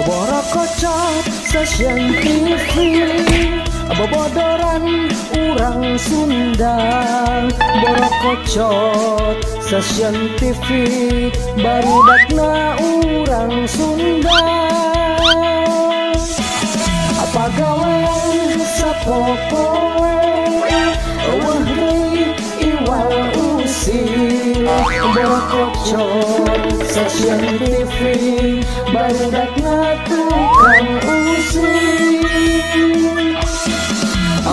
Borokocot stasiun TV, bobodoran urang Sunda. Borokocot stasiun TV, barudakna urang Sunda. Apa gawean sapopoe, wah deui iwal usil. Borokocot stasiun TV, barudakna tukang usil.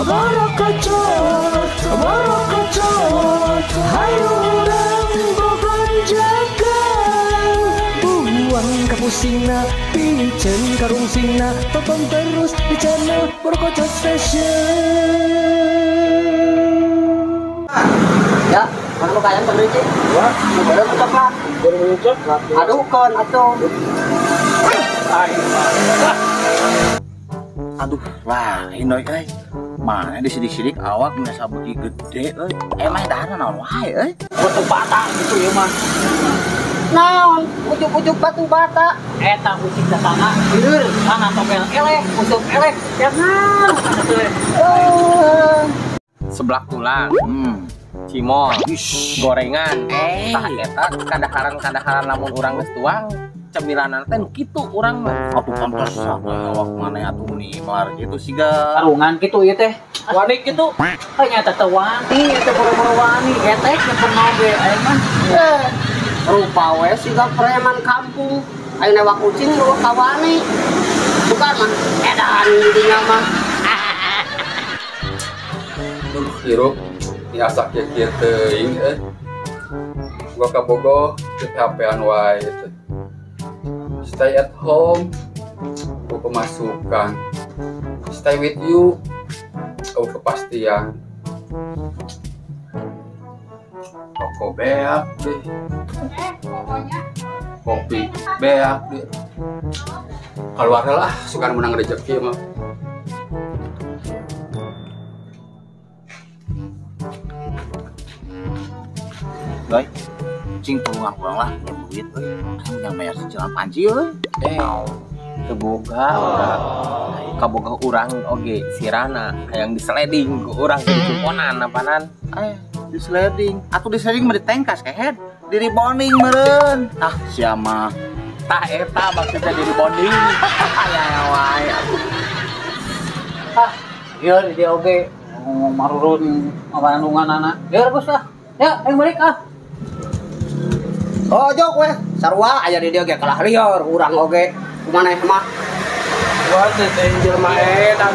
Borokocot, borokocot, hayu urang bogan jagan. Buang kapusingna, piceun karungsingna, tonton terus di channel Borokocot Station. Ya, mana mau kalian berdiri? Wah, Baru coklat. baru coklat. Aduh kon, atuh. Aduh, wah, Indoy euy. Mana disidik-sidik awak nggak beuki gede euy. Emang dahana naon wae euy. Batu bata gitu ya mah. Naon, ujuk-ujuk batu bata. Eta ucik dasana. Hieur, sana topel eleh, usuk eleh. Jangan. Seblak tulang, cimol, gorengan, tah eta kadaharan lamun urang geus tuang, cemilanan teh kitu urang mah. Atuh pantes awak maneh atuh meni melar gitu siga. Arungan gitu ieu teh. Wani gitu. Hanya teh wani, eta boro-boro wani, etek nyempeng oge aing mah. Rupa we siga preman kampung. Ayo newak kucing lu kawani. Bukan mah edan dinya mah. Hirup biasa kikir teuing gua kabogoh di HP-an wae teh. Stay at home gua pemasukan, stay with you gua kepastian. Rokok beak deh, kopi beak deh. Keluar lah, suka menang rezeki mah. Euy, cing tolong pulang lah yang duit euy. Anu yang bayar cicilan panci euy. Teu boga, kaboga urang oge sirana hayang disleding ku urang di cumponan apanan. Di sliding. Atuh di sliding mah ditengkas kehead. Di rebonding meureun. Ah, sia mah. Tah eta maksudnya di bonding. Aya wae. Hieur dia oge marurun awanunganana. Hieur Gus ah. Ya, aing balik ah. Oh jok we, sarua aya di dieu ge kalah lieur urang oge. Kumaneh mah? Gua teh jelema edan.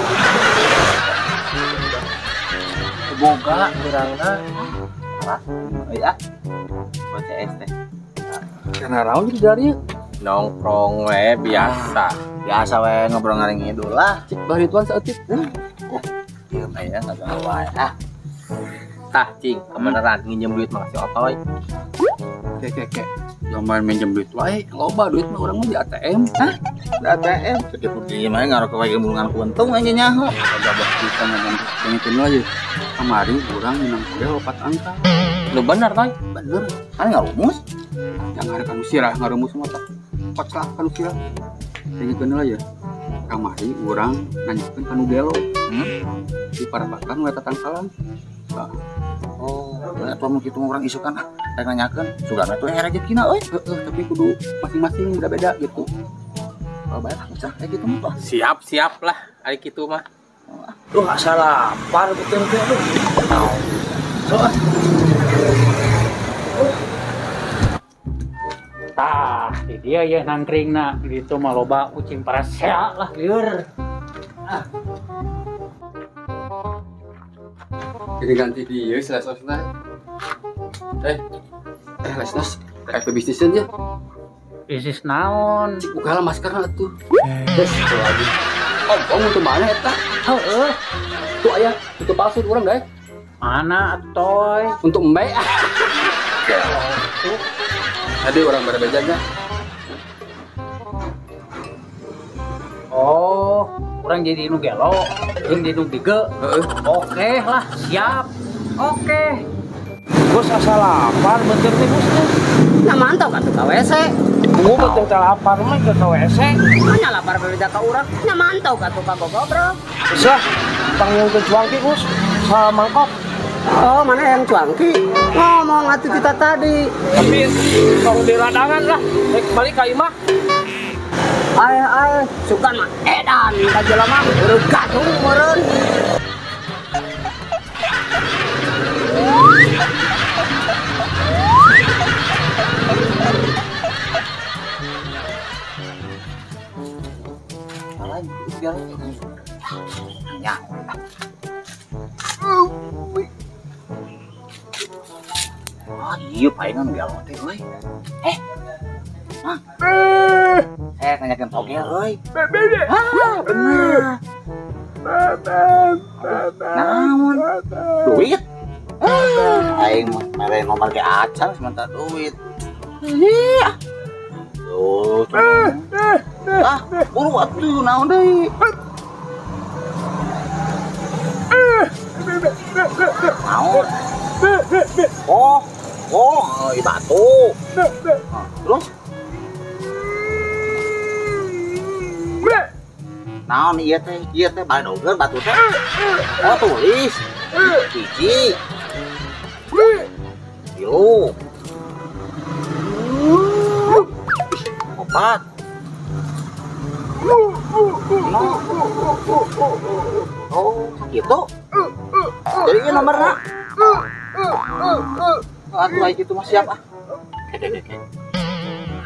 Boga urangna. Euy ah. Buat CS teh. Kana raon di dari Nongkrong we biasa. Biasa we ngobrol ngaring ngidul lah. cik barituan saeutik. Dieu mah ya kagak wae. Tah cing, kebenaran nginjem duit mah si otoy. Kek. Jangan minjem duit wae, loba duit mah urang mah di ATM. Hah? Di ATM. Sedih mah ngaruh ke wae bulungan kuntung aja nyaho. Gabah bisa ngomong pengen aja. Kamari urang minang kuliah 4 angka. Lu bener toy. Bener. Kan ngarumus. Yang ada kan sirah ngarumus mata. Kocak kan sirah. Pengen aja. Kamari urang nanyakeun kanu gelo. Di parabatan we tatangkalan. Oh, eta mah kitu urang isukan rek nanyakeun. Sugana tuh rezekina euy. Tapi kudu masing-masing beda-beda gitu. Oh, bae lah kayak gitu mah. Siap lah ari kitu mah. Lu gak salah lapar betul ke lu. Tah, di dia ya nangkringna gitu mah loba kucing parasea lah lieur. Jadi ganti dia selesai. Lesnas, kayak bisnis aja. Bisnis naon? Cik buka lah masker lah tuh. Terus lagi. Oh, kamu tuh mana eta? Heeh. Tuh ayah, itu palsu orang deh. Mana atoy? Untuk mbak. Tadi orang berbeda-bedanya. Oh, orang jadi nu gelo, jeung di nu dige. Oke lah, siap. Oke. Bos asal lapar bener nih bos. Nah mantap atuh ka WC. Gua betul lapar mah ke WC. Mana lapar beda ka urang, nya mantau ka tukang gogobrol. Bisa panggil ke cuangki Gus. Sama mangkok. Oh, mana yang cuangki? Ngomong atuh kita tadi. Tapi tong di ladangan lah. Balik ka imah. Ay, sukan mah edan ka jelema urang gadung meureun. Ya. Iya palingan galau teh euy. Mang. Nanyakeun togel euy. Bener. Naon? Duit? Aing mah mere nomor ge acan sementara duit. Iya. Tuh. Buru atuh naon deui? Naon? Oh, batu. Terus? Naon ieu teh badogeun batu teh. Oh, tulis. Hiji. 3. 4. Oh, gitu. Jadi ini nomornya. Atuh aja itu mah siap ah.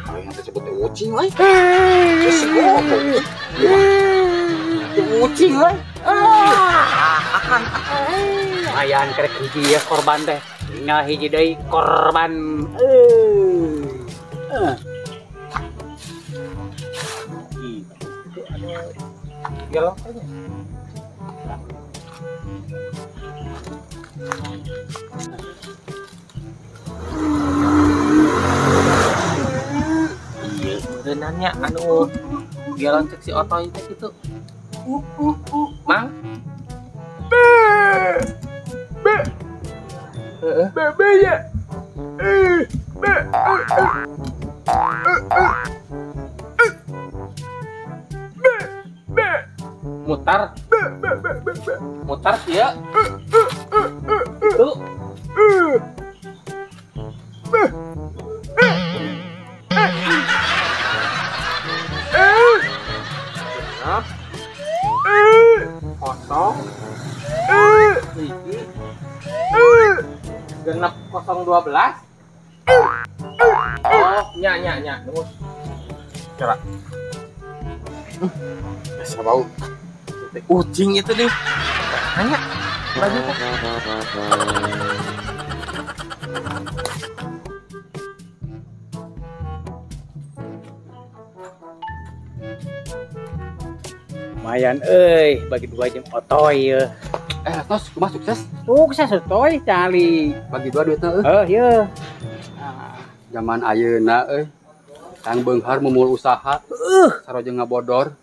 Kalau yang tersebut ucing weh. Ucing weh. Akan. Lumayan kerek hiji ya korban teh. Tinggal hiji deui korban. Galau aja. Iya, udah nanya anu galau cek si Oto itu gitu. Mang? Bebenya. Mutar ya. Itu. Kosong. Genep 012. Oh, nya. Tunggu. Coba. Bisa bau. Ucing itu deh. Nanya. Lagi kok. Lumayan bagi 2 jam otoy ya. Tos, kumaha sukses? Sukses otoy cali. Bagi 2 duitna Iya. Zaman ayeuna Kang Beunghar memul usaha. Sarojeng ngabodor.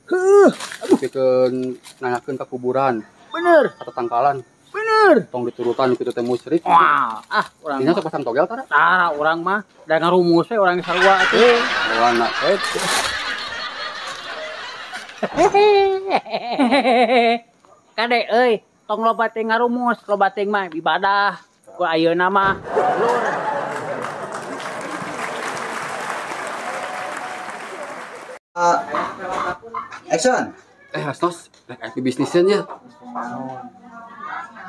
Pikeun nangakeun ka kuburan. Bener. Atau tangkalan. Bener. Tong diturutan kitu teh musyrik. Wah, urang Dina sok pasang togel tara. tara urang mah da ngarumus we urang sarua atuh. Lawana Kade tong loba teh ngarumus, loba teh mah ibadah. Ku ayeuna mah lur. Action. Tos, rek IP bisnisnya nya.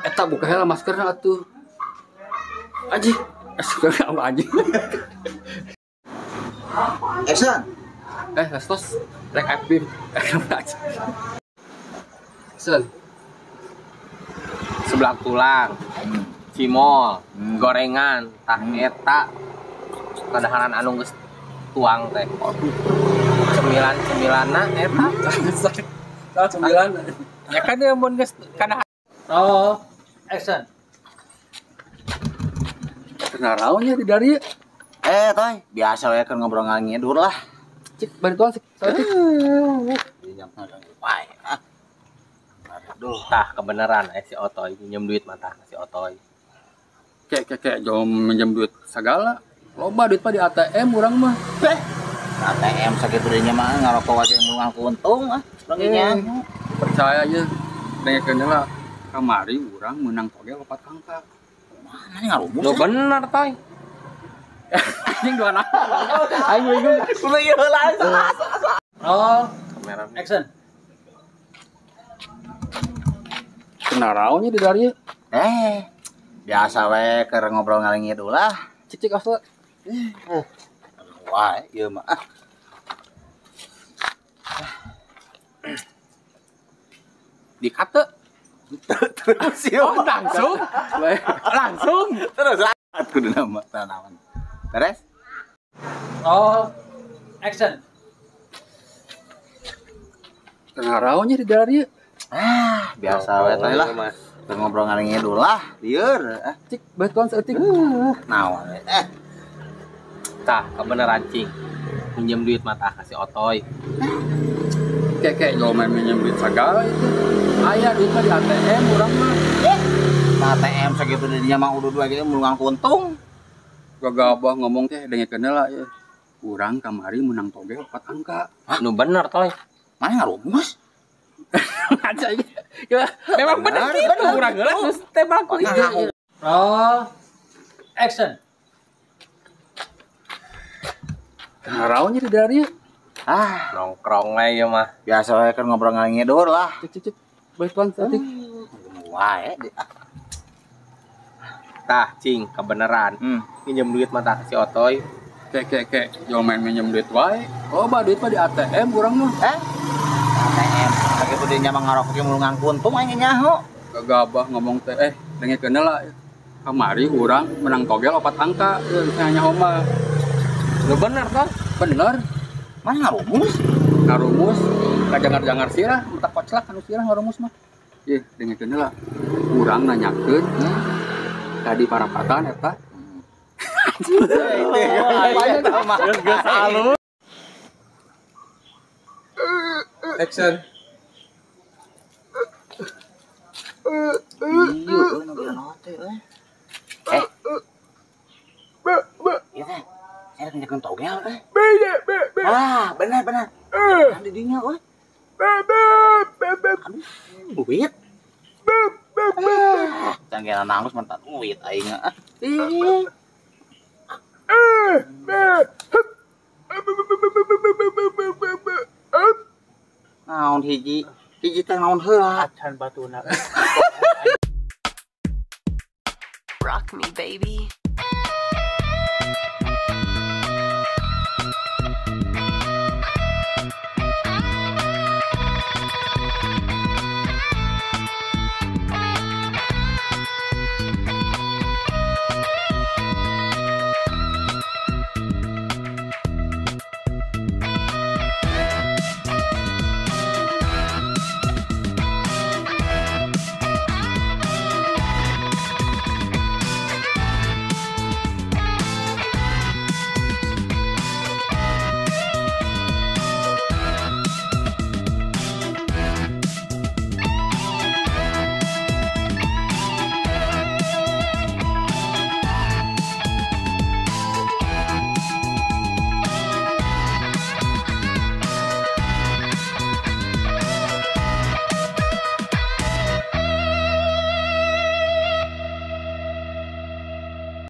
Eta buka heula maskerna atuh. Aji, sekarang apa aji? Action. Tos, rek IP. Sen. Sebelah tulang. Cimol, gorengan, tah eta kadaharan anu geus tuang teh. Cemilan-cemilanna eta. Salah 9. Ya kan dia mun geus kadaharan. Oh, action. Kenal raonnya di dari. Toy, biasa we kan ngobrol ngidur lah. Cik bantuan sih. Wah, aduh. Tah kebenaran si Otoy minjem duit mata si Otoy. Kayak jom minjem duit segala. Loba duit pak di ATM urang mah. ATM sakit dirinya mah ngarokok aja yang mau untung sebagiannya. Percaya aja dengekeun lah kamari urang menang togel 4 angka. Mana nih ngarumus? Lo bener toy. Anjing dua anak. Ayo. Udah iya lah. Oh, Kamera action. Kenaraonya di dari Biasa we keur ngobrol ngalingit ulah. cicik asal. Wah, ieu mah. dikate. Terus ieu Oh, langsung. Langsung. terus kudu nama tanaman. Beres? Oh, action. Kenaraonya di dari Biasa we teh lah. Keur ngobrol ngalingit ulah, lieur. cik beton seetik. Naon we. Tah, kebeneran cing. Pinjam duit mata kasih otoy. Kayak lo main minjem duit segala itu. Aya duit mah di ATM urang mah. ATM sakitu dinya mah udah dua gitu mulungan kuntung. Gagabah ngomong teh dengekeun lah ya. Urang kamari menang togel 4 angka. Nu bener toy. Mana ngarumus? Aja aja. Memang bener gitu urang geus terus tembak ku itu. Oh, action. Kenaraonya di dari Nongkrong we ieu mah. Biasa we keur ngobrol ngalingit dur lah. cik beton seetik. Wae. Tah, cing, kebeneran. Pinjam duit mata kasih otoy. Kayak yo main minjem duit wae. Oh, duit mah di ATM urang mah. ATM sakitu dinya mah ngarokok ge mulungan kuntung aing nyaho. Gagabah ngomong teh dengekeun lah. Kamari urang menang togel 4 angka. Misalnya mah Nu bener toy. bener. Mana ngarumus? Ngarumus kajangar-jangar sirah entak koclak anu sirah ngarumus mah. Ieu dengekeun lah. Urang nanyakeun tadi parapatan eta. Geus halus. Action. Iya, nggak note Iya teh. Saya ngejakeun togel teh. Benar. Kan di dinya weh. Aduh, duit. Canggih nangis mantan duit aing. Naon hiji teh naon heula. Acan batuna. Rock me, baby.